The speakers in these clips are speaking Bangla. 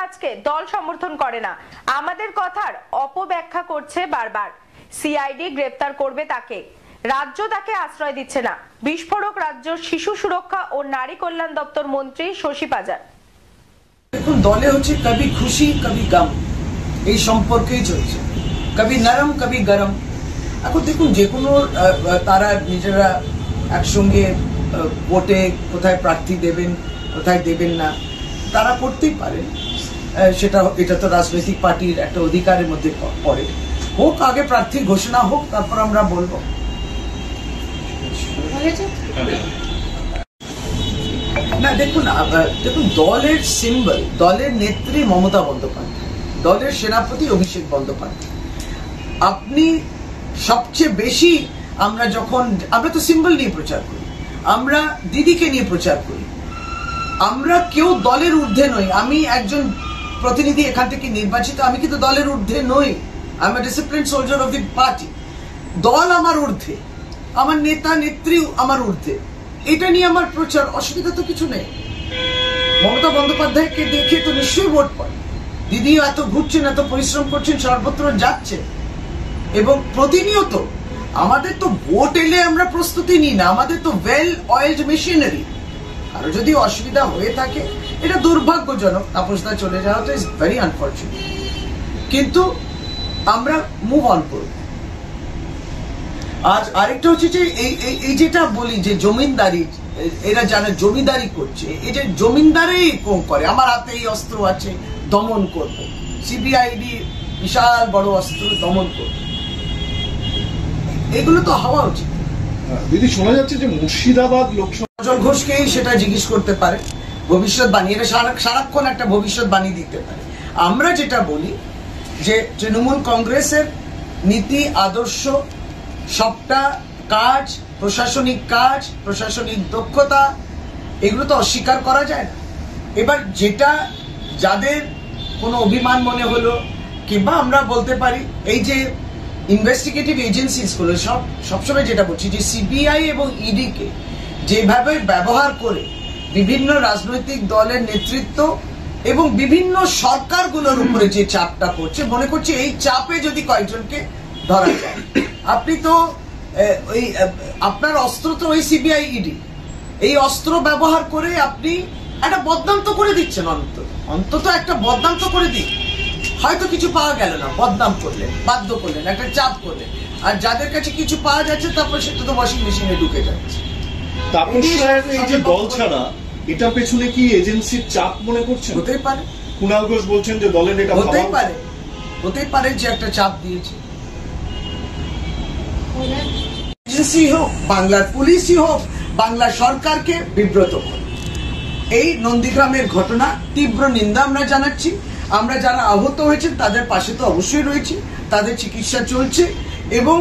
কাজকে দল সমর্থন করে না, আমাদের কথার অপব্যাখ্যা করছে বারবার। সিআইডি গ্রেফতার করবে তাকে, রাজ্য তাকে আশ্রয় দিচ্ছে না। বিস্ফোরক রাজ্য শিশু সুরক্ষা ও নারী কল্যাণ দপ্তর মন্ত্রী শশী পাজার। দেখুন, দলে হচ্ছে কবি খুশি কবি গম, এই সম্পর্কেই চলছে, কবি নরম কবি গরম। এখন দেখুন, যে কোনো তারা নিজেরা একসঙ্গে ভোটে কোথায় প্রার্থী দেবেন কোথায় দেবেন না তারা করতেই পারে, এটা তো রাজনৈতিক পার্টির একটা অধিকারের মধ্যে পড়ে। হোক, আগে প্রার্থী ঘোষণা হোক, তারপর আমরা বলবো। না, দেখুন দলের সিম্বল, দলের নেত্রী মমতা বন্দ্যোপাধ্যায়, দলের সেনাপতি অভিষেক বন্দ্যোপাধ্যায়। আপনি সবচেয়ে বেশি আমরা তো সিম্বল নিয়ে প্রচার করি, আমরা দিদিকে নিয়ে প্রচার করি, আমরা কেউ দলের ঊর্ধ্বে নই। আমি একজন প্রতিনিধি এখান থেকে নির্বাচিত, আমি কিন্তু দলের ঊর্ধ্বে নই। I M A discipline soldier of the party. দল আমার ঊর্ধ্বে, আমার নেতা নেত্রী আমার ঊর্ধ্বে, এটা নিয়ে আমার প্রচার, অসুবিধা তো কিছু নেই। মমতা বন্দ্যোপাধ্যায়কে দেখে তো নিশ্চয়ই ভোট পায়। দিদিও এত ঘুরছেন, এত পরিশ্রম করছেন, সর্বত্র যাচ্ছেন এবং প্রতিনিয়ত। আমাদের তো ভোট এলে আমরা প্রস্তুতি নিই না, আমাদের তো ওয়েল অয়েলড মেশিনারি। আরো যদি অসুবিধা হয়ে থাকে, এটা দুর্ভাগ্যজনক, তাপসদা চলে যাওয়া তো ইজ ভেরি আনফর্চুনেট, কিন্তু আমরা মুভ অন করব। আজ আরেকটা হচ্ছে যে এই যেটা বলি যে জমিদারি, এরা যারা জমিদারি করছে, এই যে জমিদারি করে, আমার হাতে এই অস্ত্র আছে, দমন করব, সিবিআইডি বিশাল বড় অস্ত্র দমন করব, এগুলো তো হওয়া উচিত। দিদি, শোনা যাচ্ছে যে মুর্শিদাবাদ লোকসভা অজল ঘোষকেই সেটা জিজ্ঞেস করতে পারে, ভবিষ্যৎবাণী, এটা সারাক্ষণ একটা ভবিষ্যৎবাণী দিতে পারে। আমরা যেটা বলি যে তৃণমূল কংগ্রেসের নীতি আদর্শ, সবটা কাজ, প্রশাসনিক কাজ, প্রশাসনিক দক্ষতা, এগুলো তো অস্বীকার করা যায় না। এবার যেটা যাদের কোনো অভিমান মনে হলো, কিংবা আমরা বলতে পারি এই যে ইনভেস্টিগেটিভ এজেন্সিস গুলো, সবসময় যেটা বলছি যে সিবিআই এবং ইডি কে যেভাবে ব্যবহার করে বিভিন্ন রাজনৈতিক দলের নেতৃত্ব এবং বিভিন্ন সরকারগুলোর উপরে যে চাপটা পড়ছে, মনে করছে এই চাপে যদি কয়েকজনকে ধরা যায়, আপনি তো ওই আপনার অস্ত্র তো ওই সিবিআই ইডি, এই অস্ত্র ব্যবহার করে আপনি একটা বদনাম তো করে দিচ্ছেন, অন্তত একটা বদনাম তো করে দিন। হয়তো কিছু পাওয়া গেল না, বদনাম করলেন, বাধ্য করলেন, একটা চাপ করলেন, আর যাদের কাছে কিছু পাওয়া যাচ্ছে তারপর সেটা তো ওয়াশিং মেশিনে ঢুকে যাচ্ছে। এই যে দল ছাড়া, এটা পেছনে কি এজেন্সির চাপ মনে করছেন? হতেই পারে। কুণাল ঘোষ বলছেন যে দলের এটা হতেই পারে যে একটা চাপ দিয়েছে। এজেন্সি হোক, বাংলার পুলিশই হোক, বাংলা সরকারকে বিব্রত করে। এই নন্দীগ্রামের ঘটনা তীব্র নিন্দা আমরা জানাচ্ছি। আমরা যারা আহত হয়েছেন তাদের পাশে তো অবশ্যই রয়েছে, তাদের চিকিৎসা চলছে, এবং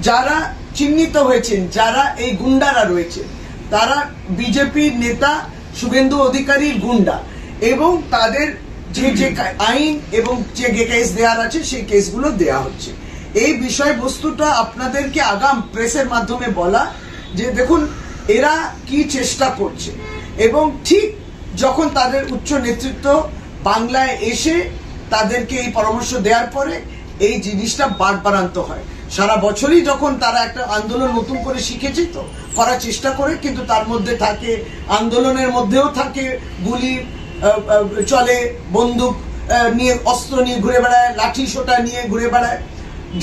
যারা চিহ্নিত হয়েছেন, যারা এই গুন্ডারা রয়েছে, তারা বিজেপির নেতা শুভেন্দু অধিকারীর গুন্ডা, এবং তাদের যে যে আইন এবং যে কেস দেওয়ার আছে সেই কেসগুলো দেয়া হচ্ছে। এই বিষয়বস্তুটা আপনাদেরকে আগাম প্রেসের মাধ্যমে বলা যে দেখুন এরা কি চেষ্টা করছে, এবং ঠিক যখন তাদের উচ্চ নেতৃত্ব বাংলায় এসে তাদেরকে এই পরামর্শ দেওয়ার পরে এই জিনিসটা বাড়বাড়ান্ত হয়। সারা বছরই যখন তারা একটা আন্দোলন নতুন করে শিখেছে তো করার চেষ্টা করে, কিন্তু তার মধ্যে থাকে আন্দোলনের মধ্যেও থাকে গুলি চলে, বন্দুক নিয়ে অস্ত্র নিয়ে ঘুরে বেড়ায়, লাঠি সোটা নিয়ে ঘুরে বেড়ায়,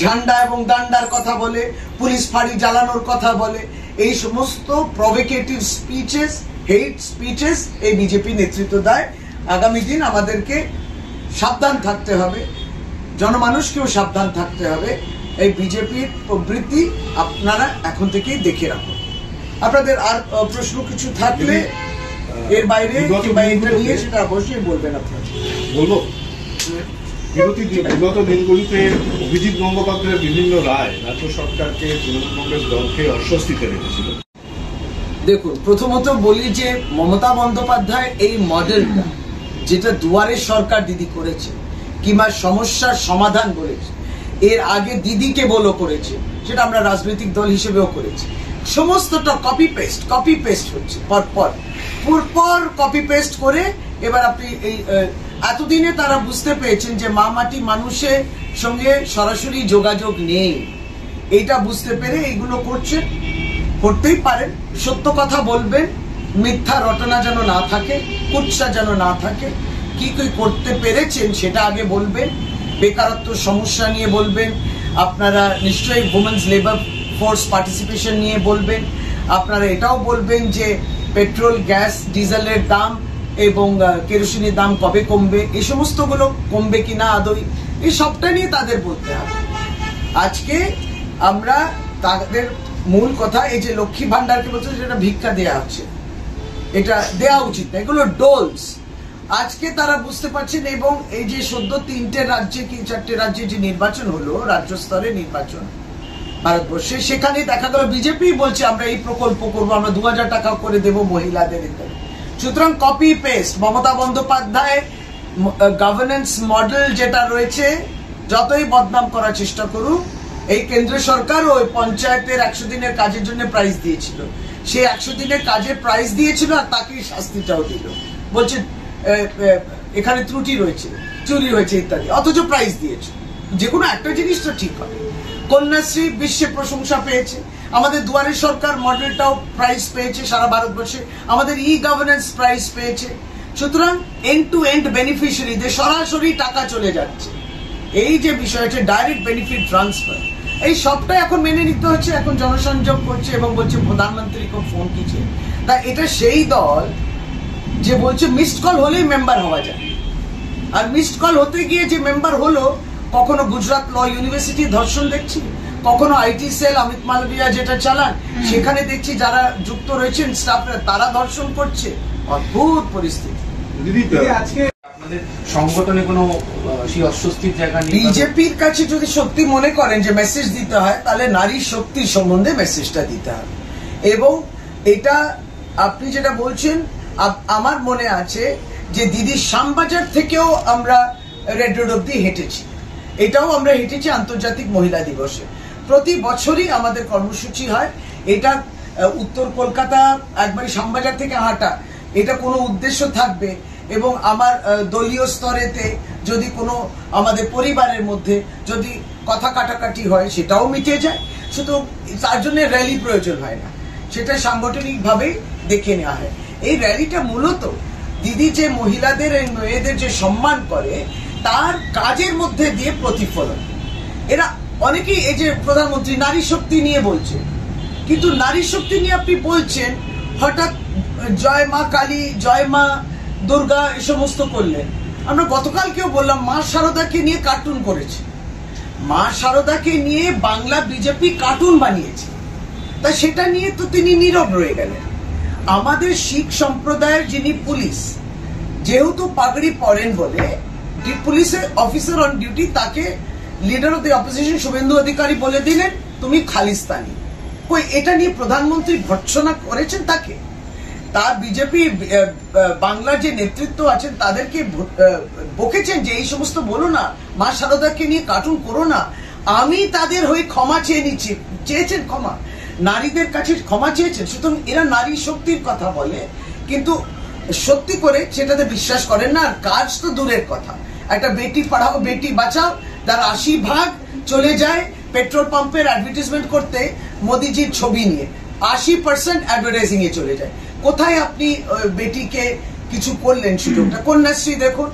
ঝান্ডা এবং ডান্ডার কথা বলে, পুলিশ ফাঁড়ি জ্বালানোর কথা বলে। এই সমস্ত প্রভোকেটিভ স্পিচেস, হেট স্পিচেস এই বিজেপি নেতৃত্ব দেয়। আগামী দিন আমাদেরকে সাবধান থাকতে হবে, জনমানুষকেও সাবধান থাকতে হবে। এই বিজেপির প্রবৃত্তি আপনারা এখন থেকেই দেখে রাখুন। আপনাদের আর প্রশ্ন কিছু থাকলে এর বাইরে কিংবা এটা নিয়ে সেটা অবশ্যই বলবেন। আপনারা বলবো, বিগত দিনগুলিতে অভিজিৎ গঙ্গোপাধ্যায়ের বিভিন্ন রায় রাজ্য সরকারকে, তৃণমূল কংগ্রেস দলকে অস্বস্তিতে রেখেছিল। দেখুন, প্রথমত বলি যে মমতা বন্দ্যোপাধ্যায় এই মডেলটা যেটা দুয়ারের সরকার দিদি করেছে, কিংবা সমস্যার সমাধান বলেছে, এর আগে দিদিকে বলো করেছে, সেটা আমরা রাজনৈতিক দল হিসেবেও করেছি, সমস্তটা কপি পেস্ট হচ্ছে পরপর কপি পেস্ট করে। এবার আপনি এই এতদিনে তারা বুঝতে পেরেছেন যে মা মাটি মানুষের সঙ্গে সরাসরি যোগাযোগ নেই, এইটা বুঝতে পেরে এইগুলো করছেন। করতেই পারেন, সত্য কথা বলবেন, মিথ্যা রটনা যেন না থাকে, কুৎসা যেন না থাকে। কি কি করতে পেরেছেন সেটা আগে বলবেন, বেকারত্ব সমস্যা নিয়ে বলবেন, আপনারা নিশ্চয়ই উমেন্স লেবার ফোর্স পার্টিসিপেশন নিয়ে বলবেন, আপনারা এটাও বলবেন যে পেট্রোল গ্যাস ডিজেলের দাম এবং কেরোসিনের দাম কবে কমবে, এই সমস্তগুলো কমবে কিনা আদৌ, এই সবটা নিয়ে তাদের বলতে হবে। আজকে আমরা তাদের মূল কথা, এই যে লক্ষ্মী ভান্ডারকে বলছে যেটা ভিক্ষা দেওয়া হচ্ছে, এটা দেওয়া উচিত না, এগুলো ডোলস। আজকে তারা বুঝতে পারছেন, এবং এই যে সদ্য 3টে রাজ্যে কি 4টে রাজ্যে যে নির্বাচন হলো, রাজ্য স্তরে নির্বাচন ভারতবর্ষে, সেখানে দেখা গেল বিজেপি বলছে আমরা এই প্রকল্প করবো, আমরা 2000 টাকা করে দেবো মহিলাদের ইত্যাদি। সুতরাং copy paste Mamata Bandyopadhyay governance model যেটা রয়েছে, যতই বদনাম করার চেষ্টা করুক, এই কেন্দ্র সরকার ওই পঞ্চায়েতের 100 দিনের কাজের জন্য প্রাইজ দিয়েছিল, সেই 100 দিনের কাজের প্রাইজ দিয়েছিল আর তাকে শাস্তিটাও দিল, বলছে এখানে ত্রুটি রয়েছে, চুরি হয়েছে ইত্যাদি, অথচ প্রাইজ দিয়েছে। যে কোনো একটা জিনিস তো ঠিক হবে। কন্যাশ্রী বিশ্বে প্রশংসা পেয়েছে, আমাদের দুয়ারে সরকার মডেলটাও প্রাইজ পেয়েছে সারা ভারতবর্ষে, আমাদের ই গভর্নেন্স প্রাইজ পেয়েছে। সুতরাং এন্ড টু এন্ড বেনিফিশিয়ারিদের সরাসরি টাকা চলে যাচ্ছে, এই যে বিষয়টা ডাইরেক্ট বেনিফিট ট্রান্সফার, এই সবটাই এখন মেনে নিতে হচ্ছে। এখন জনসংযোগ করছে এবং বলছে প্রধানমন্ত্রীকে ফোন কিছে। তা এটা সেই দল যে বলছে মিসড কল হলেই মেম্বার হওয়া যায়, আর মিসড কল হতে গিয়ে যে মেম্বার হলো, কখনো গুজরাট ল ইউনিভার্সিটি ধর্ষণ দেখছি, কখনো আইটি সেল অমিত মালবিয়া যেটা চালান সেখানে দেখছি যারা যুক্ত রয়েছেন স্টাফরা তারা ধর্ষণ করছে। অদ্ভুত পরিস্থিতি। আজকে আপনাদের সংগঠনে কোনো সেই অস্বস্তির জায়গা নেই? বিজেপির কাছে যদি সত্যি মনে করেন যে মেসেজ দিতে হয়, তাহলে নারী শক্তির সম্বন্ধে মেসেজটা দিতে হবে। এবং এটা আপনি যেটা বলছেন, আমার মনে আছে যে দিদির শ্যামবাজার থেকেও আমরা রেড রোড অব্দি হেঁটেছি, এটাও আমরা হেঁটেছি আন্তর্জাতিক মহিলা দিবসে। প্রতি বছরই আমাদের কর্মসূচি হয়। এটা উত্তর কলকাতা একবারে শ্যামবাজার থেকে হাঁটা, এটা কোনো উদ্দেশ্য থাকবে, এবং আমার দলীয় স্তরেতে যদি কোনো আমাদের পরিবারের মধ্যে যদি কথা কাটাকাটি হয় সেটাও মিটে যায়। শুধু তার জন্য র্যালি প্রয়োজন হয় না, সেটা সাংগঠনিকভাবেই দেখে নেওয়া হয়। এই র্যালিটা মূলত দিদি যে মহিলাদের মেয়েদের যে সম্মান করে তার কাজের মধ্যে দিয়ে প্রতিফলন। এরা অনেকেই এই যে প্রধানমন্ত্রী নারী শক্তি নিয়ে বলছে, কিন্তু নারী শক্তি নিয়ে আপনি বলছেন, হঠাৎ জয় মা কালী, জয় মা দুর্গা এ সমস্ত করলেন। আমরা গতকালকেও বললাম মা শারদাকে নিয়ে কার্টুন করেছে, মা শারদাকে নিয়ে বাংলা বিজেপি কার্টুন বানিয়েছে, তা সেটা নিয়ে তো তিনি নীরব রয়ে গেলেন। আমাদের শিখ সম্প্রদায়ের যিনি পুলিশ, যেহেতু পাগড়ি পরেন বলে পুলিশের অফিসার অন ডিউটি, তাকে leader of the opposition Suvendu Adhikari বলে দিলেন তুমি খালিস্তানি। কই এটা নিয়ে প্রধানমন্ত্রী ভর্ৎসনা করেছেন তাকে? তার বিজেপি বাংলার যে নেতৃত্ব আছেন তাদেরকে বকেছেন যে এই সমস্ত বলো না, মা শারদাকে নিয়ে কার্টুন করো না। আমি তাদের হয়ে ক্ষমা চেয়ে নিচ্ছি, চেয়েছেন ক্ষমা, নারীদের কাছে ক্ষমা চেয়েছেন। সুতরাং এরা নারী শক্তির কথা বলে, কিন্তু সত্যি করে সেটাতে বিশ্বাস করেন না। আর কাজ তো দূরের কথা, একটা বেটি পড়াও বেটি বাঁচাও, তার 80% চলে যায় পেট্রোল পাম্পের অ্যাডভার্টাইজমেন্ট করতে মোদিজির ছবি নিয়ে, 80% অ্যাডভার্টাইজিং এ চলে যায়। কোথায় আপনি বেটিকে কিছু করলেন? সুযোগটা কন্যাশ্রী দেখুন,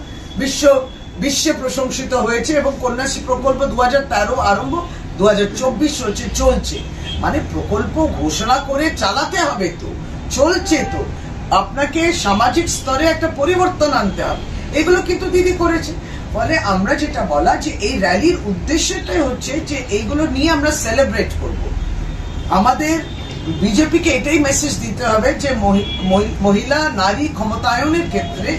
বিশ্বে প্রশংসিত হয়েছে, এবং কন্যাশ্রী প্রকল্প 2013 আরম্ভ, 2024 চলছে। মানে প্রকল্প ঘোষণা করে চালাতে হবে, তো চলছে, তো আপনাকে সামাজিক স্তরে একটা পরিবর্তন আনতে হবে। এগুলো কিন্তু দিদি করেছে। ফলে আমরা যেটা বলা যে এই র্যালির উদ্দেশ্যটাই হচ্ছে যে এইগুলো নিয়ে আমরা সেলিব্রেট করব। আমাদের বিজেপিকে এটাই মেসেজ দিতে হবে যে মহিলা নারী ক্ষমতায়নের ক্ষেত্রে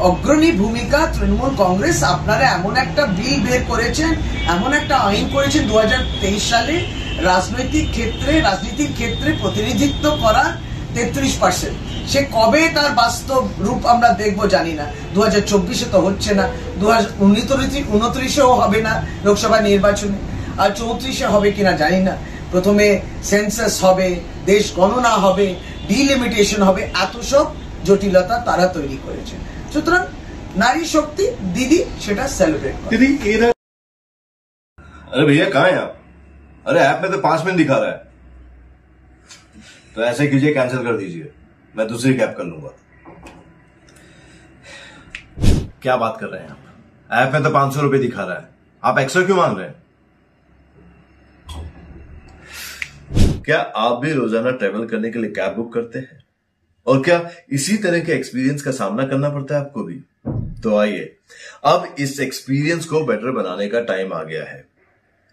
অগ্রণী ভূমিকা তৃণমূল কংগ্রেস। আপনারা এমন একটা বিল বের করেছেন, এমন একটা আইন করেছেন 2023 সালে, রাজনৈতিক ক্ষেত্রে রাজনীতির ক্ষেত্রে প্রতিনিধিত্ব করা 33%। সে কবে তার বাস্তব রূপ আমরা দেখবো জানি না। 2024-এ তো হচ্ছে না, 2029-এও হবে না লোকসভা নির্বাচনে, আর 34-এ হবে কিনা জানি না। প্রথমে সেন্সাস হবে, দেশ গণনা হবে, ডিলিমিটেশন হবে, এত সব জটিলতা তারা তৈরি করেছে। সুতরাং নারী শক্তি দিদি সেটা সেলিব্রেট করে। দিদি এরা अरे भैया कहाँ हैं आप? अरे ऐप में तो 5 मिनट दिखा रहा है। तो ऐसे कीजिए, कैंसिल कर दीजिए, मैं दूसरी कैब कर लूंगा। क्या बात कर रहे हैं आप? ऐप में तो 500 रुपए दिखा रहा है, आप एक्स्ट्रा क्यों मांग रहे हैं? क्या आप भी रोजाना ट्रेवल करने के लिए कैब बुक करते हैं? और क्या इसी तरह के एक्सपीरियंस का सामना करना पड़ता है आपको भी? तो आइए, अब इस एक्सपीरियंस को बेटर बनाने का टाइम आ गया है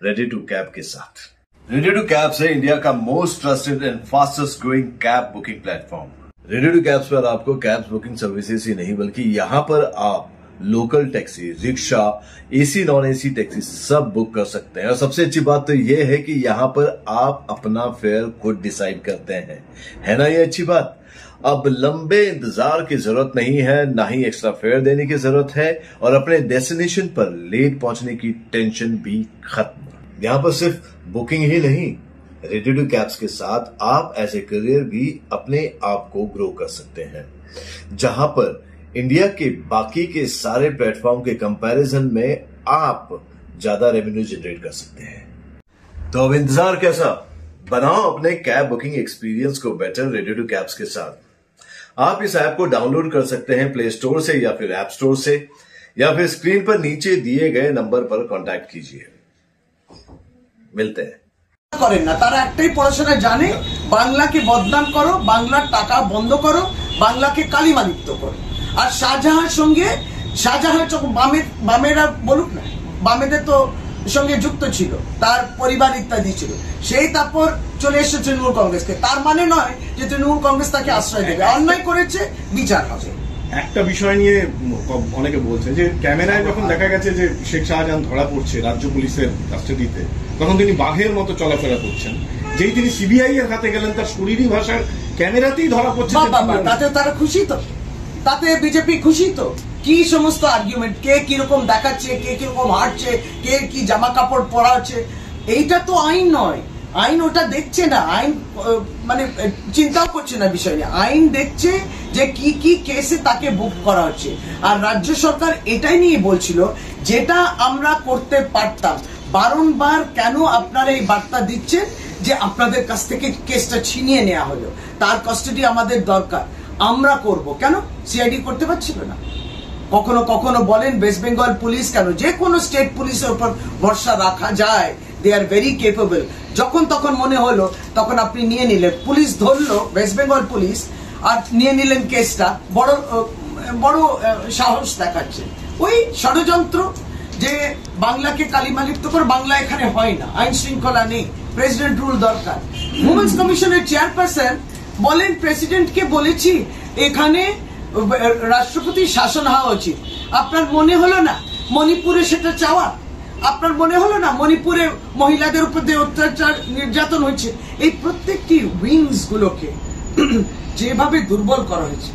रेडी टू कैब के साथ। रेडी टू कैब से इंडिया का most trusted and fastest growing cab booking platform. Ready to cabs पर आपको कैब बुकिंग सर्विसेज ही नहीं बल्कि यहां पर आप local taxi, rickshaw, AC non AC taxi सब बुक कर सकते हैं। और सबसे अच्छी बात तो यह है कि यहां पर आप अपना फेयर खुद डिसाइड करते हैं, है ना ये अच्छी बात। अब लंबे इंतजार की जरूरत नहीं है, ना ही एक्स्ट्रा फेयर देने की जरूरत है, और अपने डेस्टिनेशन पर लेट पहुंचने की टेंशन भी खत्म। यहां पर सिर्फ बुकिंग ही नहीं, रेडी टू कैब्स के साथ आप एज ए करियर भी अपने आप को ग्रो कर सकते हैं, जहां पर इंडिया के बाकी के सारे प्लेटफॉर्म के कंपैरिजन में आप ज्यादा रेवेन्यू जनरेट कर सकते हैं। तो अब इंतजार कैसा? बनाओ अपने कैब बुकिंग एक्सपीरियंस को बेटर रेडी टू कैब्स के साथ। आप इस ऐप को डाउनलोड कर सकते हैं प्ले स्टोर से या फिर ऐप स्टोर से, या फिर स्क्रीन पर नीचे दिए गए नंबर पर कांटेक्ट कीजिए। मिलते हैं। করেন না, তারা একটাই পড়াশোনা জানে, বাংলাকে বদনাম করো, বাংলার টাকা বন্ধ করো, বাংলাকে কালিমালিপ্ত করো। আর শাহজাহান যখন বামেরা বলুক না, বামেদের তো সঙ্গে যুক্ত ছিল, তার পরিবার ইত্যাদি ছিল, সেই তারপর চলে এসেছে তৃণমূল কংগ্রেসকে। তার মানে নয় যে তৃণমূল কংগ্রেস তাকে আশ্রয় দেবে, অন্যায় করেছে বিচার হবে। একটা বিষয় নিয়ে অনেকে বলছে যে ক্যামেরায় যখন দেখা গেছে যে শেখ শাহজাহান ধরা পড়ছে রাজ্য পুলিশের কাস্টাডিতে, তখন তিনি বাঘের মতো চলাফেরা করছেন। যেই তিনি সিবিআই এর হাতে গেলেন, তার শরীরী ভাষার ক্যামেরাতেই ধরা পড়ছে। তাতে তারা খুশি তো, তাতে বিজেপি খুশি তো। কি সমস্ত আর্গুমেন্ট, কে কিরকম দেখাচ্ছে, কে কিরকম হাঁটছে, কে কি জামা কাপড় পরা হচ্ছে, এইটা তো আইন নয়। আইন ওটা দেখছে না, আইন মানে চিন্তাও করছে না বিষয় নিয়ে। আইন দেখছে যে কি কি কেসে তাকে বুক করা হচ্ছে। আর রাজ্য সরকার এটাই নিয়ে বলছিল, যেটা আমরা করতে পারতাম। বারংবার কেন আপনারা এই বার্তা দিচ্ছেন যে আপনাদের কাছ থেকে কেসটা ছিনিয়ে নেওয়া হলো, তার কাস্টাডি আমাদের দরকার, আমরা করব। কেন সিআইডি করতে পারছিল না? কখনো কখনো বলেন ওয়েস্ট বেঙ্গল পুলিশ, কেন যে কোনো স্টেট পুলিশের উপর ভরসা রাখা যায়, দে আর ভেরি কেপেবল। যখন তখন মনে হলো তখন আপনি নিয়ে নিলেন, পুলিশ ধরলো, ওয়েস্ট বেঙ্গল পুলিশ, আর নিয়ে নিলেন কেসটা। বড় বড় সাহস দেখাচ্ছে, ওই ষড়যন্ত্র যে বাংলাকে কালিমালিপ্ত করে। বাংলা এখানে হয় না, আইন শৃঙ্খলা নেই, প্রেসিডেন্ট রুল দরকার। উমেন্স কমিশনের চেয়ারপারসন বলেন, প্রেসিডেন্টকে বলেছি এখানে রাষ্ট্রপতির শাসন হওয়া উচিত। আপনার মনে হলো না মণিপুরে সেটা চাওয়া? আপনার মনে হলো না মণিপুরে মহিলাদের উপর দিয়ে অত্যাচার নির্যাতন হয়েছে? এই প্রত্যেকটি উইংস গুলোকে যেভাবে দুর্বল করা হয়েছে,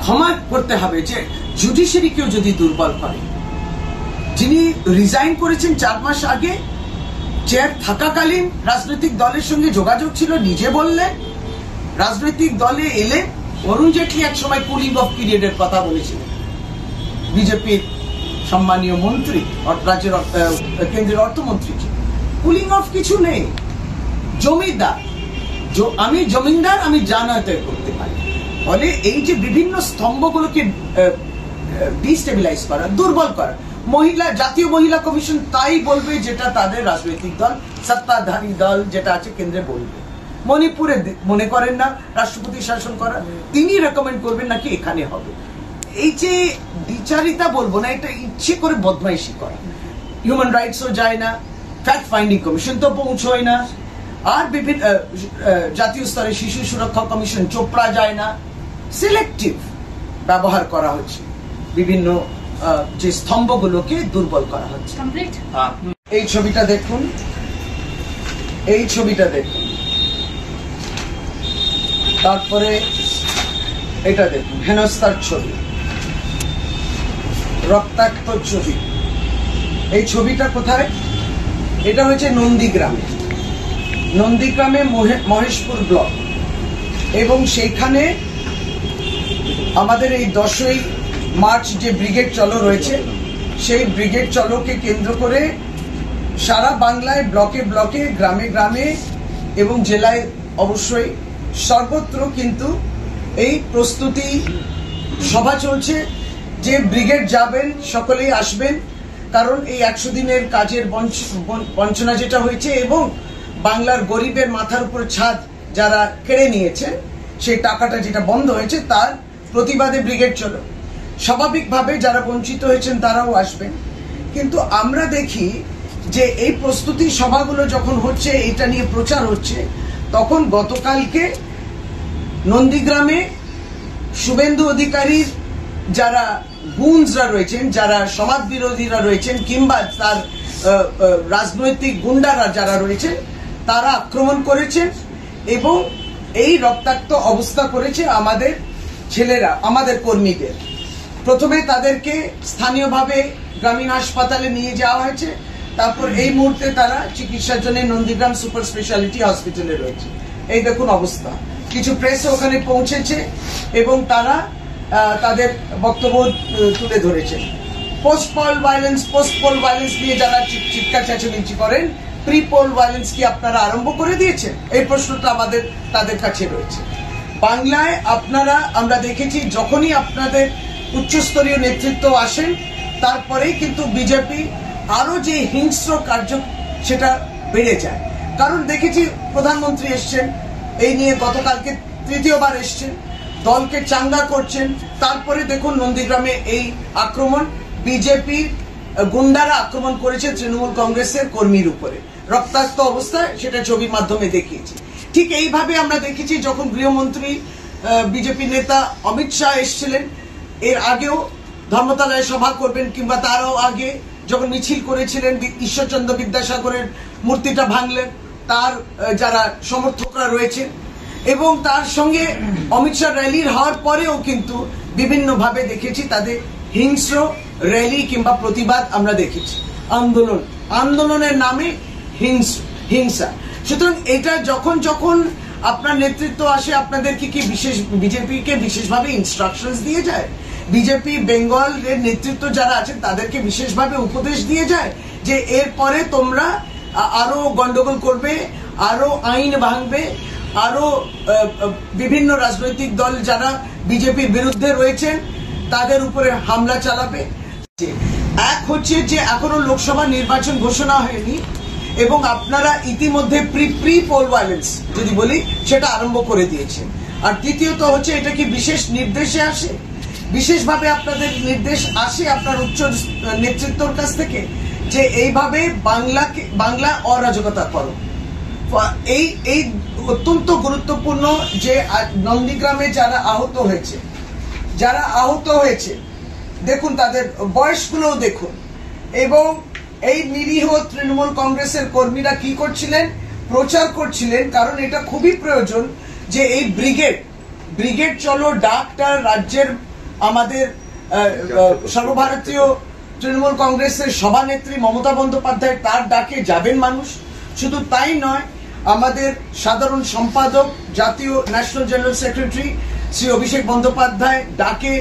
ক্ষমা করতে হবে যে জুডিশিয়ারিকেও যদি দুর্বল করে। যিনি রিজাইন করেছেন 4 মাস আগে, চেয়ার থাকাকালীন রাজনৈতিক দলের সঙ্গে যোগাযোগ ছিল, নিজে বললেন। রাজনৈতিক দলে এলে অরুণ জেটলি এক সময় কুলিং অফ পিরিয়ডের কথা বলেছিলেন, বিজেপির সম্মানীয় মন্ত্রী, রাজ্যের কেন্দ্রের অর্থমন্ত্রী। কুলিং অফ কিছু নেই, জমিদার, আমি জমিদার, আমি জানাতে করতে পারি। ফলে এই যে বিভিন্ন স্তম্ভগুলোকে ডিস্টেবিলাইজ করা, দুর্বল করা, জাতীয় মহিলা কমিশন তাই বলবে যেটা তাদের রাজনৈতিক দল, সত্তাধারী দল যেটা আছে কেন্দ্রে বলবে। মণিপুরে মনে করেন না রাষ্ট্রপতি শাসন করা, তিনি রেকমেন্ড করবেন নাকি এখানে হবে। এই যে বিচারিতা বলবো না, এটা ইচ্ছে করে বদমাইশি করা। হিউম্যান রাইটসও যায় না, ফ্যাক্ট ফাইন্ডিং কমিশন তো পৌঁছয় না, আর বিভিন্ন জাতীয় স্তরে শিশু সুরক্ষা কমিশন চোপড়া যায় না। সিলেক্টিভ ব্যবহার করা হচ্ছে, বিভিন্ন যে স্তম্ভগুলোকে দুর্বল করা হচ্ছে। এই ছবিটা দেখুন, এই ছবিটা দেখুন, তারপরে এটা দেখুন, হেনস্থার ছবি, রক্তাক্ত ছবি। এই ছবিটা কোথায়? এটা হচ্ছে নন্দীগ্রামে, নন্দীগ্রামে মহেশপুর ব্লক। এবং সেইখানে আমাদের এই 10ই মার্চ যে ব্রিগেড চলো রয়েছে সেই ব্রিগেড চলোকে কেন্দ্র করে সারা বাংলায় ব্লকে ব্লকে গ্রামে গ্রামে এবং জেলায় অবশ্যই সর্বত্র কিন্তু এই প্রস্তুতি সভা চলছে যে ব্রিগেড যাবেন সকলেই আসবেন, কারণ এই 100 দিনের কাজের বঞ্চনা যেটা হয়েছে এবং বাংলার গরিবের মাথার উপর ছাদ যারা কেড়ে নিয়েছেন সেই টাকাটা যেটা বন্ধ হয়েছে তার প্রতিবাদে ব্রিগেড চলো। স্বাভাবিকভাবে যারা বঞ্চিত হয়েছেন তারাও আসবেন, কিন্তু আমরা দেখি যে এই প্রস্তুতি সভাগুলো যখন হচ্ছে, এটা নিয়ে প্রচার হচ্ছে, তখন গতকালকে নন্দীগ্রামে শুভেন্দু অধিকারীর যারা গুন্ডসরা রয়েছেন, যারা সমাজ বিরোধীরা রয়েছেন কিংবা তার রাজনৈতিক গুন্ডারা যারা রয়েছেন তারা আক্রমণ করেছেন এবং এই রক্তাক্ত অবস্থা করেছে আমাদের ছেলেরা, আমাদের কর্মীদের। প্রথমে তাদেরকে স্থানীয়ভাবে গ্রামীণ হাসপাতালে নিয়ে যাওয়া হয়েছে, তারপর এই মুহূর্তে তারা চিকিৎসার জন্য নন্দীগ্রাম সুপার স্পেশালিটি হসপিটালে রয়েছে। এই দেখুন অবস্থা। কিছু প্রেসও ওখানে পৌঁছেছে এবং তারা তাদের বক্তব্য তুলে ধরেছেন। পোস্ট পোল ভায়োলেন্স নিয়ে যারা চিৎকার চেঁচামেচি করেন, প্রি পোল ভায়োলেন্স কি আপনারা আরম্ভ করে দিয়েছেন? এই প্রশ্নটা আমাদের তাদের কাছে রয়েছে। বাংলায় আমরা দেখেছি যখনই আপনাদের উচ্চস্তরীয় নেতৃত্ব আসেন তারপরেই কিন্তু বিজেপি আরো যে হিংস্র কার্য সেটা বেড়ে যায়। কারণ দেখেছি প্রধানমন্ত্রী এসছেন, এই নিয়ে গতকালকে তৃতীয়বার এসছেন, দলকে চাঙ্গা করছেন, তারপরে দেখুন নন্দীগ্রামে এই আক্রমণ, বিজেপি গুন্ডারা আক্রমণ করেছে তৃণমূল কংগ্রেসের কর্মীর উপরে, রক্তাক্ত অবস্থায়, সেটা ছবির মাধ্যমে দেখিয়েছি। ঠিক এইভাবে আমরা দেখেছি যখন গৃহমন্ত্রী বিজেপি নেতা অমিত শাহ এসেছিলেন, এর আগেও ধর্মতলায় সভা করবেন কিংবা তারও আগে যখন মিছিল করেছিলেন ঈশ্বরচন্দ্র বিদ্যাসাগরের মূর্তিটা ভাঙলেন, তার যারা সমর্থকরা রয়েছেন এবং তার সঙ্গে অমিত শাহ র্যালির হওয়ার পরেও কিন্তু বিভিন্নভাবে দেখেছি তাদের হিংস্র র্যালি কিংবা প্রতিবাদ আমরা দেখেছি। আন্দোলনের নামে হিংসা। সুতরাং এটা যখন আপনার নেতৃত্ব আসে, আপনাদেরকে কি বিজেপিকে বিশেষভাবে ইনস্ট্রাকশনস দিয়ে যায়? বিজেপি বেঙ্গলের নেতৃত্ব যারা আছেন তাদেরকে বিশেষভাবে উপদেশ দিয়ে যায় যে এরপরে তোমরা আরো গন্ডগোল করবে, আরো আইন ভাঙবে, আরো বিভিন্ন রাজনৈতিক দল যারা বিজেপির বিরুদ্ধে রয়েছেন তাদের উপরে হামলা চালাবে। এক হচ্ছে যে এখনো লোকসভা নির্বাচন ঘোষণা হয়নি এবং আপনারা ইতিমধ্যে প্রি পোল ভায়োলেন্স যদি বলি সেটা আরম্ভ করে দিয়েছেন। আর দ্বিতীয়ত হচ্ছে এটা কি বিশেষ নির্দেশে আসে, বিশেষভাবে আপনাদের নির্দেশ আসে আপনার উচ্চ নেতৃত্বর কাছ থেকে যে এইভাবে বাংলা অরাজকতা করো। এই অত্যন্ত গুরুত্বপূর্ণ যে নন্দীগ্রামে যারা আহত হয়েছে দেখুন তাদের বয়সগুলোও দেখুন, এবং এই নিরীহ তৃণমূল কংগ্রেসের কর্মীরা কি করছিলেন, প্রচার করছিলেন। কারণ এটা খুবই প্রয়োজন যে এই ব্রিগেড চলো ডাকটা রাজ্যের আমাদের সর্বভারতীয় তৃণমূল কংগ্রেসের সভানেত্রী মমতা বন্দ্যোপাধ্যায় তার ডাকে যাবেন মানুষ। শুধু তাই নয়, আমাদের সাধারণ সম্পাদক জাতীয় national general secretary Shri Abhishek Bandyopadhyay ডাকে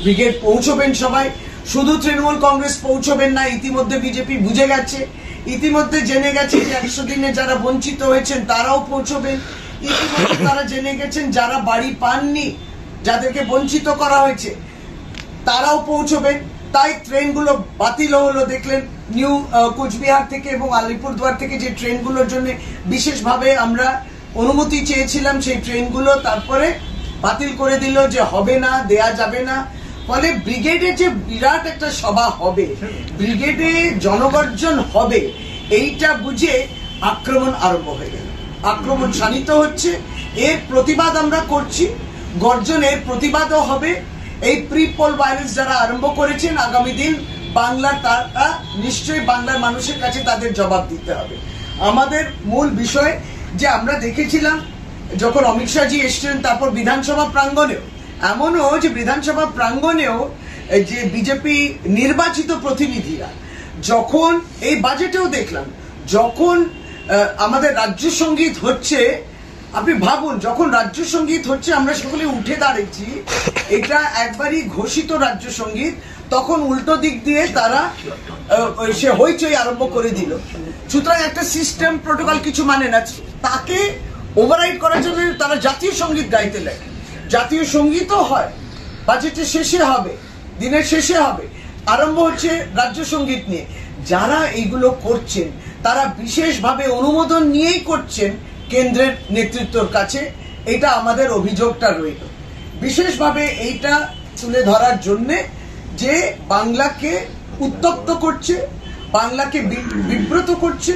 ব্রিগেড পৌঁছবেন সবাই। শুধু তৃণমূল কংগ্রেস পৌঁছবেন না, ইতিমধ্যে বিজেপি বুঝে গেছে, ইতিমধ্যে জেনে গেছে যে 100 দিনে যারা বঞ্চিত হয়েছেন তারাও পৌঁছবেন। ইতিমধ্যে তারা জেনে গেছেন যারা বাড়ি পাননি, যাদেরকে বঞ্চিত করা হয়েছে তারাও পৌঁছবেন। তাই ট্রেনগুলো বাতিল হলো, দেখলেন নিউ কোচবিহার থেকে এবং আলিপুরদুয়ার থেকে যে ট্রেনগুলোর জন্য বিশেষভাবে আমরা অনুমতি চেয়েছিলাম সেই ট্রেনগুলো তারপরে বাতিল করে দিল যে হবে না, দেয়া যাবে না। ফলে ব্রিগেডে যে বিরাট একটা সভা হবে, ব্রিগেডে জনগর্জন হবে, এইটা বুঝে আক্রমণ আরম্ভ হয়ে গেল। আক্রমণ শানিত হচ্ছে, এর প্রতিবাদ আমরা করছি, গর্জনের প্রতিবাদও হবে। এই প্রি পোল ভায়োলেন্স যারা আরম্ভ করেছেন আগামী দিন বাংলার তারা নিশ্চয়ই বাংলার মানুষের কাছে তাদের জবাব দিতে হবে। আমাদের মূল বিষয় যে আমরা দেখেছিলাম যখন অমিত শাহজি এসছেন, তারপর বিধানসভা প্রাঙ্গণেও এমনও যে বিধানসভা প্রাঙ্গণেও যে বিজেপি নির্বাচিত প্রতিনিধিরা যখন এই বাজেটেও দেখলাম যখন আমাদের রাজ্য সঙ্গীত হচ্ছে আপনি ভাবুন, যখন রাজ্য সঙ্গীত হচ্ছে আমরা সকলে উঠে দাঁড়িয়েছি, এটা একবারই ঘোষিত রাজ্য সঙ্গীত, তখন উল্টো দিক দিয়ে তারা সে হইচই আরম্ভ করে দিল। সুতরাং একটা সিস্টেম প্রোটোকল কিছু মানে না, তাকে ওভাররাইড করার জন্য তারা জাতীয় সঙ্গীত গাইতে লাগে। জাতীয় সঙ্গীতও হয়, বাজেটের শেষে হবে, দিনের শেষে হবে, আরম্ভ হচ্ছে রাজ্য সঙ্গীত নিয়ে। যারা এইগুলো করছেন তারা বিশেষভাবে অনুমোদন নিয়েই করছেন কেন্দ্রের নেতৃত্বর কাছে, এটা আমাদের অভিযোগটা রইল। বিশেষভাবে এইটা তুলে ধরার জন্যে যে বাংলাকে উত্তপ্ত করছে, বাংলাকে বিব্রত করছে,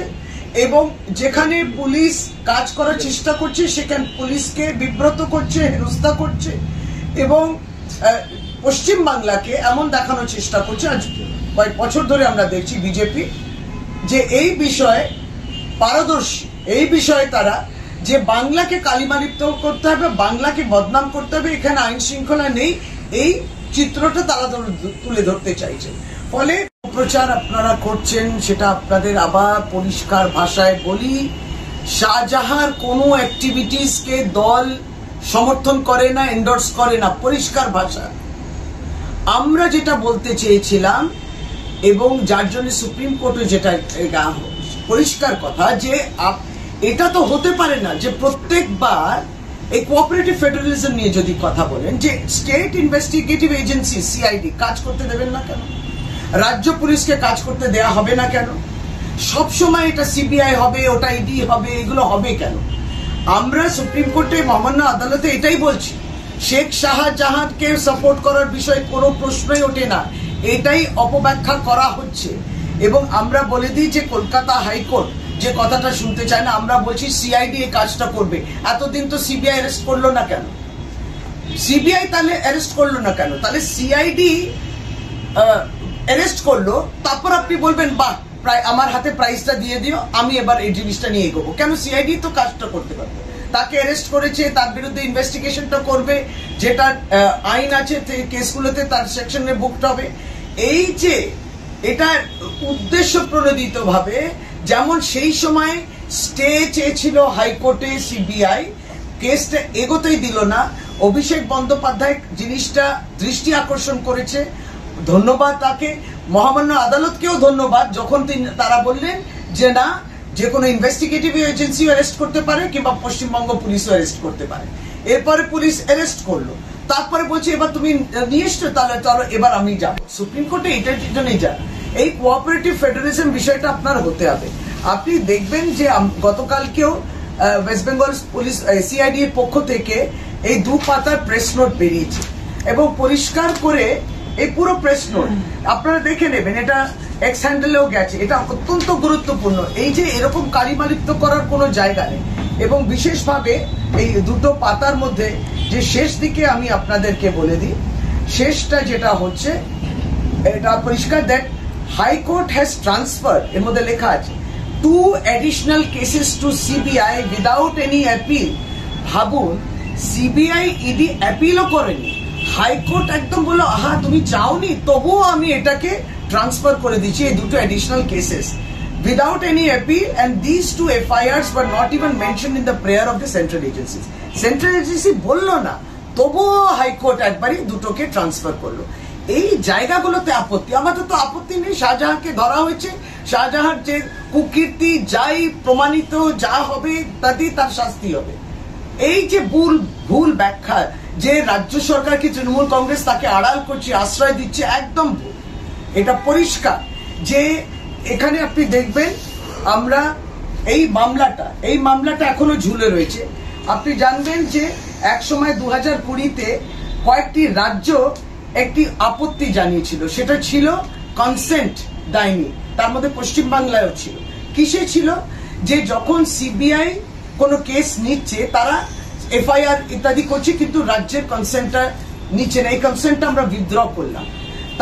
এবং যেখানে পুলিশ কাজ করার চেষ্টা করছে সেখানে পুলিশকে বিব্রত করছে, হেনস্থা করছে, এবং পশ্চিম বাংলাকে এমন দেখানোর চেষ্টা করছে। আজ কয়েক বছর ধরে আমরা দেখছি বিজেপি যে এই বিষয়ে পারদর্শী, এই বিষয়ে তারা যে বাংলাকে কালিমালিপ্ত করতে হবে, বাংলাকে বদনাম করতে হবে, এখানে আইন শৃঙ্খলা নেই, এই চিত্রটা তারা তুলে ধরতে চাইছেন। ফলে প্রচার আপনারা করছেন, সেটা আপনাদের আবার পরিষ্কার ভাষায় বলি, শাহজাহার কোনো অ্যাক্টিভিটিসকে দল সমর্থন করে না, এন্ডোর্স করে না, পরিষ্কার ভাষা। আমরা যেটা বলতে চেয়েছিলাম এবং যার জন্য সুপ্রিম কোর্টে যেটা পরিষ্কার কথা, যে এটা তো হতে পারে না যে প্রত্যেকবার এই কোঅপারেটিভ ফেডারেলিজম নিয়ে যদি কথা বলেন, যে স্টেট ইনভেস্টিগেটিভ এজেন্সি সিআইডি কাজ করতে দেবেন না কেন, রাজ্য পুলিশকে কাজ করতে দেয়া হবে না কেন, সবসময় এটা সিবিআই হবে, ওটা ইডি হবে, এগুলো হবে কেন? আমরা সুপ্রিম কোর্টে মহামান্য আদালতে এটাই বলছি, শেখ শাহজাহানকে সাপোর্ট করার বিষয়ে কোনো প্রশ্নই ওঠে না, এটাই অপব্যাখ্যা করা হচ্ছে। এবং আমরা বলে দিই যে কলকাতা হাইকোর্ট যে কথাটা শুনতে চায় না, আমরা বলছি সিআইডি এই কাজটা করবে। এতদিন তো সিবিআই অ্যারেস্ট করলো না কেন? সিবিআই তাহলে অ্যারেস্ট করলো না কেন? তাহলে সিআইডি অ্যারেস্ট করলো, তারপর আপনি বলবেন বাহ, প্রায় আমার হাতে প্রাইসটা দিয়ে দিও, আমি এবার এই জিনিসটা নিয়ে এগোবো। কেন? সিআইডি তো কাজটা করতে পারবে, তাকে অ্যারেস্ট করেছে, তার বিরুদ্ধে ইনভেস্টিগেশনটা করবে, যেটা আইন আছে কেসগুলোতে তার সেকশনে বুকড হবে। এই যে এটা উদ্দেশ্য প্রণোদিত ভাবে, যেমন সেই সময় স্টে চেয়েছিল হাইকোর্টে সিবিআই, কেসটা এগোতেই দিল না, অভিষেক বন্দ্যোপাধ্যায় জিনিসটা দৃষ্টি আকর্ষণ করেছে, ধন্যবাদ তাকে, মহামান্য আদালতকেও ধন্যবাদ, যখন তারা বললেন যে না, যে কোনো ইনভেস্টিগেটিভ এজেন্সি অ্যারেস্ট করতে পারে কিংবা পশ্চিমবঙ্গ পুলিশও অ্যারেস্ট করতে পারে। এরপরে পুলিশ অ্যারেস্ট করলো, তারপরে বলছে এবার তুমি নিয়ে এসছো, তাহলে চলো এবার আমি যাবো সুপ্রিম কোর্টে। এটার জন্যই যান, এই কোঅপারেটিভ ফেডারেলিজম বিষয়টা আপনার হতে হবে। আপনি দেখবেন যে গতকালকেও ওয়েস্ট বেঙ্গল পুলিশ সিআইডি এর পক্ষ থেকে এই 2 পাতার প্রেস নোট বেরিয়েছে, এবং পরিষ্কার করে এই পুরো প্রেস নোট আপনারা দেখে নেবেন, এটা এক্স হ্যান্ডেলেও গেছে, এটা অত্যন্ত গুরুত্বপূর্ণ। এই যে এরকম কালিমালিপ্ত করার কোনো জায়গা নেই, এবং বিশেষভাবে এই 2 পাতার মধ্যে যে শেষ দিকে আমি আপনাদেরকে বলে দিই, শেষটা যেটা হচ্ছে এটা পরিষ্কার, দ্যাট হাইকোর্ট হ্যাজ ট্রান্সফার্ড, এর মধ্যে লেখা আছে 2 additional cases to CBI without any appeal। ভাবুন, সিবিআই ইডি অ্যাপিলও করেনি, হাইকোর্ট একদম বললো আহা তুমি চাওনি, তবুও আমি এটাকে ট্রান্সফার করে দিচ্ছি, এই 2 additional cases without any appeal, and these 2 FIRs were not even mentioned in the prayer of the central agencies। Central agency বললো না, তবুও হাইকোর্ট একবারই দুটোকে ট্রান্সফার করলো। এই জায়গাগুলোতে আপত্তি, আমাদের তো আপত্তি নেই, শাহজাহানকে ধরা হয়েছে, শাহজাহান যে কুকীর্তি যাই প্রমাণিত যা হবে তাতেই তার শাস্তি হবে। এই যে ভুল ব্যাখ্যা যে রাজ্য সরকার কি তৃণমূল কংগ্রেস তাকে আড়াল করছে, আশ্রয় দিচ্ছে, একদম ভুল। এটা পরিষ্কার যে এখানে আপনি দেখবেন আমরা এই মামলাটা এখনো ঝুলে রয়েছে। আপনি জানবেন যে এক সময় 2020-তে কয়েকটি রাজ্য একটি আপত্তি জানিয়েছিল, সেটা ছিল কনসেন্ট দেয়নি, তার মধ্যে পশ্চিমবাংলায়ও ছিল। কিসে ছিল? যে যখন সিবিআই কোনো কেস নিচ্ছে, তারা এফআইআর ইত্যাদি করছে, কিন্তু রাজ্যের কনসেন্টটা নিচ্ছে না, এই কনসেন্টটা আমরা উইথড্র করলাম।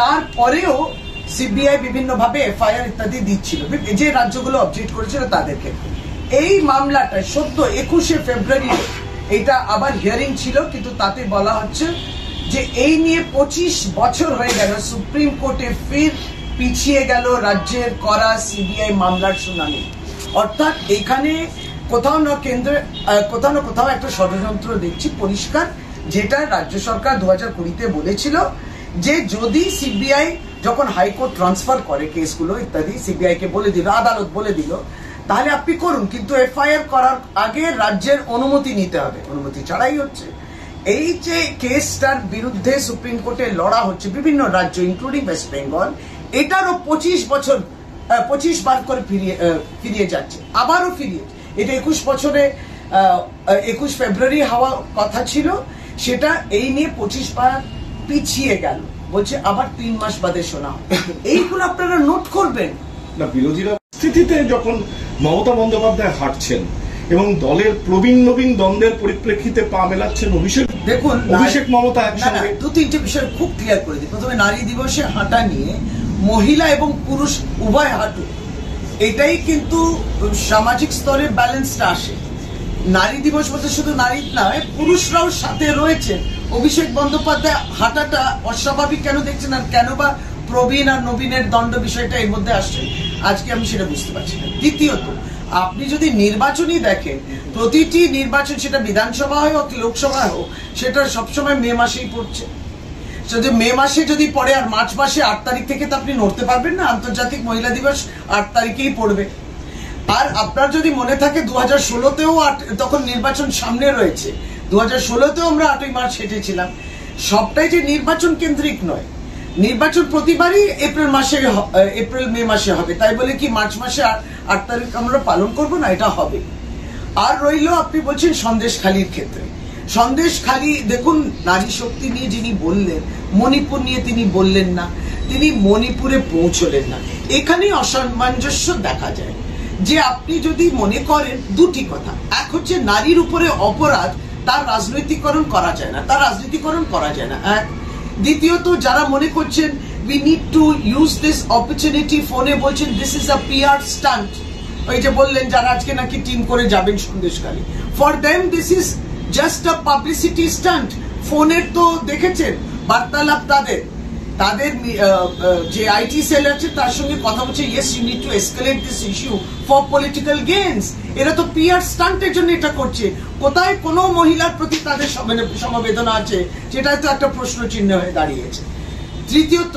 তারপরেও সিবিআই বিভিন্ন ভাবে এফআইআর ইত্যাদি দিচ্ছিল, যে রাজ্যগুলো অবজেক্ট করেছিল তাদেরকে। এই মামলাটা সদ্য 21শে ফেব্রুয়ারি এটা আবার হিয়ারিং ছিল, কিন্তু তাতে বলা হচ্ছে যে এই নিয়ে 25 বছর হয়ে গেল, সুপ্রিম কোর্টে ফির পিছিয়ে গেল রাজ্যের করা সিবিআই মামলার শুনানি। অর্থাৎ এখানে কোথাও না কেন্দ্রে কোথাও না কোথাও একটা ষড়যন্ত্র দেখছি পরিষ্কার, যেটা রাজ্য সরকার 2020-তে বলেছিল যে যদি সিবিআই যখন হাইকোর্ট ট্রান্সফার করে কেসগুলো ইত্যাদি, সিবিআই কে বলে দিল, আদালত বলে দিল, তাহলে আপনি করুন, কিন্তু এফআইআর করার আগে রাজ্যের অনুমতি নিতে হবে। অনুমতি ছাড়াই হচ্ছে। এই যে কেসটার বিরুদ্ধে সুপ্রিম কোর্টে লড়া হচ্ছে বিভিন্ন রাজ্য ইনক্লুডিং ওয়েস্ট বেঙ্গল, এটারও 25 বার করে ফিরিয়ে যাচ্ছে, আবারও ফিরিয়ে। এটা 21 ফেব্রুয়ারি হওয়ার কথা ছিল, সেটা এই নিয়ে 25 বার পিছিয়ে গেল, বলছে আবার 3 মাস বাদে শোনা। এইগুলো আপনারা নোট করবেন না। বিরোধীরা স্থিতিতে যখন মমতা বন্দ্যোপাধ্যায় হাঁটছেন এবং দলের প্রবীণ নবীন দ্বন্দ্বের পরিপ্রেক্ষিতে পা মেলাচ্ছেন দেখুন অভিষেক মমতা একসঙ্গে 2-3টে বিষয় খুব ক্লিয়ার করে দিই। প্রথমে নারী দিবসে হাঁটা নিয়ে মহিলা এবং পুরুষ উভয় হাঁটু, এটাই কিন্তু সামাজিক স্তরে ব্যালেন্সটা আসে। নারী দিবস বলতে শুধু নারী নয়, পুরুষরাও সাথে রয়েছেন। অভিষেক বন্দ্যোপাধ্যায় হাঁটাটা অস্বাভাবিক কেন দেখছেন, আর কেন বা প্রবীণ আর নবীনের দণ্ড বিষয়টা এর মধ্যে আসছে, আজকে আমি সেটা বুঝতে পারছি না। দ্বিতীয়ত, আপনি যদি নির্বাচনই দেখেন, প্রতিটি নির্বাচন, সেটা বিধানসভা হোক লোকসভা হোক, সেটা সবসময় মে মাসেই পড়ছে। যদি মে মাসে যদি পড়ে আর মার্চ মাসে 8 তারিখ থেকে তো আপনি নড়তে পারবেন না। আন্তর্জাতিক মহিলা দিবস 8 তারিখেই পড়বে। আর আপনার যদি মনে থাকে 2016-তেও তখন নির্বাচন সামনে রয়েছে, 2016-তেও আমরা 8ই মার্চ হেঁটেছিলাম। সবটাই যে নির্বাচন কেন্দ্রিক নয়, নির্বাচন প্রতিবারই এপ্রিল মে মাসে হবে, তাই বলে কি মার্চ মাসে 8 তারিখ আমরা পালন করব না? এটা হবে। আর রইল, আপনি বলছেন সন্দেশখালীর ক্ষেত্রে, সন্দেশখালী দেখুন, নারী শক্তি নিয়ে যিনি বললেন, মণিপুর নিয়ে তিনি বললেন না, তিনি মণিপুরে পৌঁছলেন না। এখানেই অসামঞ্জস্য দেখা যায় যে আপনি যদি মনে করেন দুটি কথা, এক হচ্ছে নারীর উপরে অপরাধ, তার রাজনৈতিকরণ করা যায় না, তার রাজনীতিকরণ করা যায় না, এক। দ্বিতীয়ত, যারা মনে করছেন we need to use this opportunity, ফোনে বলছেন this is a PR stunt, ওই যে বললেন যারা আজকে নাকি টিম করে যাবেন Sandeshkhali, for them this is just a publicity stunt। ফোনের তো দেখেছেন বার্তালাপ, তাদের যে আইটি সেল আছে তার সঙ্গে কথা বলছে, yes you need to escalate this issue for political gains। এরা তো PR স্টান্টের জন্য এটা করছে। কোথায় কোনো মহিলার প্রতি তাদের সমবেদনা আছে, যেটা তো একটা প্রশ্ন চিহ্ন হয়ে দাঁড়িয়েছে। তৃতীয়ত,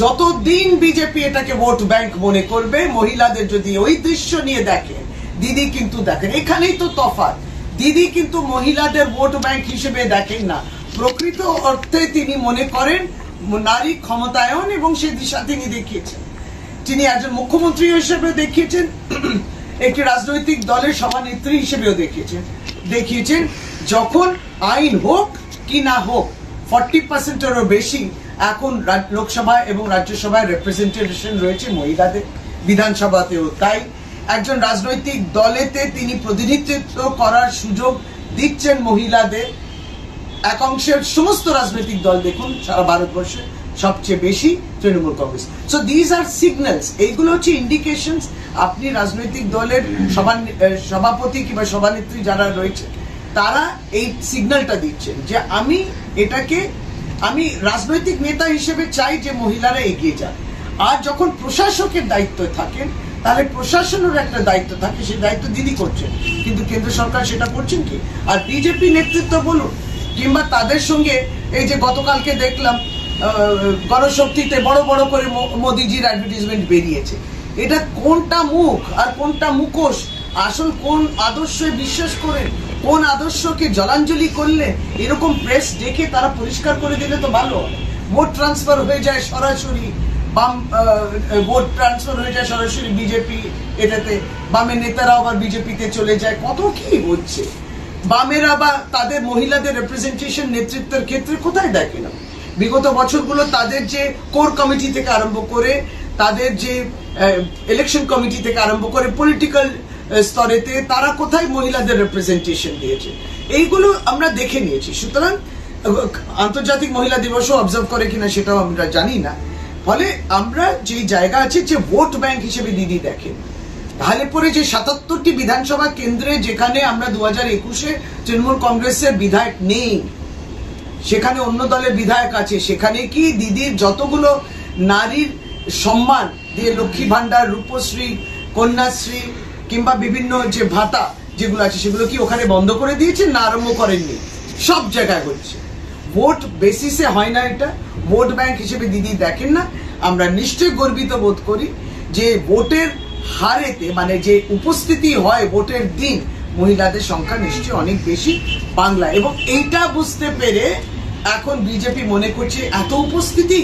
যতদিন বিজেপি এটাকে ভোট ব্যাংক মনে করবে, মহিলাদের যদি ওই দৃশ্য নিয়ে দেখে, দিদি কিন্তু দেখেন, এখানেই তো তফাৎ। দিদি কিন্তু মহিলাদের ভোট ব্যাংক হিসেবে দেখেন না, প্রকৃত অর্থে তিনি মনে করেন নারী ক্ষমতায়ন, এবং সে দিশা তিনি দেখিয়েছেন। তিনি একজন মুখ্যমন্ত্রী হিসেবে দেখিয়েছেন, একটি রাজনৈতিক দলের সভানেত্রী হিসেবেও দেখিয়েছেন। যখন আইন হোক কি না হোক, 40%-এরও বেশি এখন লোকসভা এবং রাজ্যসভায় রিপ্রেজেন্টেশন রয়েছে মহিলাদের, বিধানসভাতেও তাই। একজন রাজনৈতিক দলেতে তিনি প্রতিনিধিত্ব করার সুযোগ দিচ্ছেন মহিলাদের। এক অংশের সমস্ত রাজনৈতিক দল দেখুন সারা ভারতবর্ষে সবচেয়ে বেশি Trinamool Congress. So these are signals, এইগুলো হচ্ছে ইন্ডিকেশনস। আপনি রাজনৈতিক দলের সভাপতি কিংবা সভানেত্রী যারা রয়েছে, তারা এই সিগন্যালটা দিচ্ছেন যে আমি রাজনৈতিক নেতা হিসেবে চাই যে মহিলারা এগিয়ে যান। আর যখন প্রশাসকের দায়িত্ব থাকেন, তাহলে প্রশাসনের একটা দায়িত্ব থাকে, সেই দায়িত্ব দিদি করছেন, কিন্তু কেন্দ্র সরকার সেটা করছেন কি? আর বিজেপি নেতৃত্ব বলুন, কিংবা তাদের সঙ্গে এই যে গতকালকে দেখলাম গণশক্তিতে বড় বড় করে মোদিজির অ্যাডভার্টাইজমেন্ট বেরিয়েছে, এটা কোনটা মুখ আর কোনটা মুখোশ? আসল কোন আদর্শে বিশ্বাস করেন, কোন আদর্শকে জলাঞ্জলি করলে এরকম প্রেস দেখে তারা পরিষ্কার করে দিলে তো ভালো। ভোট ট্রান্সফার হয়ে যায় সরাসরি বিজেপি, এটাতে বামের নেতারাও আবার বিজেপিতে চলে যায়, কত কি হচ্ছে। বামেরা বা তাদের মহিলাদের রিপ্রেজেন্টেশন নেতৃত্বের ক্ষেত্রে কোথায় দেখে না? বিগত বছরগুলো তাদের যে কোর কমিটি থেকে আরম্ভ করে, তাদের যে ইলেকশন কমিটি থেকে আরম্ভ করে, পলিটিক্যাল স্তরেতে তারা কোথায় মহিলাদের রিপ্রেজেন্টেশন দিয়েছে, এইগুলো আমরা দেখে নিয়েছি। সুতরাং আন্তর্জাতিক মহিলা দিবসও অবজার্ভ করে কিনা সেটাও আমরা জানি না। ফলে আমরা যে জায়গা আছে যে ভোট ব্যাংক হিসেবে দিদি দেখেন, তাহলে পরে যে ৭৭টি বিধানসভা কেন্দ্রে যেখানে আমরা 2021-এ তৃণমূল কংগ্রেসের বিধায়ক নেই, সেখানে অন্য দলের বিধায়ক আছে, সেখানে কি দিদির যতগুলো নারীর সম্মান দিয়ে লক্ষ্মী ভান্ডার, রূপশ্রী, কন্যাশ্রী কিংবা বিভিন্ন যে ভাতা, যেগুলো আছে সেগুলো কি ওখানে বন্ধ করে দিয়েছেন না আরম্ভ করেননি? সব জায়গায় হচ্ছে। ভোট বেসিসে হয় না এটা, ভোট ব্যাংক হিসেবে দিদি দেখেন না। আমরা নিশ্চয়ই গর্বিত বোধ করি যে ভোটের হারেতে মানে যে উপস্থিতি হয় ভোটের দিন মহিলাদের সংখ্যা নিশ্চয়ই অনেক বেশি বাংলা, এবং এইটা বুঝতে পেরে এখন বিজেপি মনে করছে এত উপস্থিতি,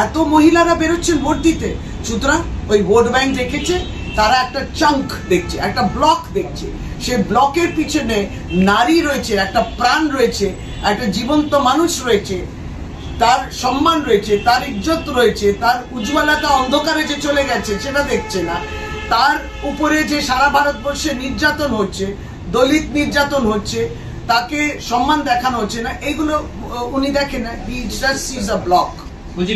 এত মহিলারা বেরোচ্ছেন ভোট দিতে, সুতরাং ওই ভোট ব্যাংক দেখেছে, তারা একটা চাঙ্ক দেখছে, একটা ব্লক দেখছে, সেই ব্লকের পিছনে নারী রয়েছে, একটা প্রাণ রয়েছে, একটা জীবন্ত মানুষ রয়েছে, তার সম্মান রয়েছে, তার ইজ্জত রয়েছে, তার উজ্জ্বলতা অন্ধকারে যে চলে গেছে সেটা দেখছে না, তার উপরে যে সারা ভারতবর্ষে নির্যাতন হচ্ছে, দলিত নির্যাতন হচ্ছে, তাকে সম্মান দেখানো হচ্ছে না, এগুলো উনি দেখেন না। He just sees a block. বলছি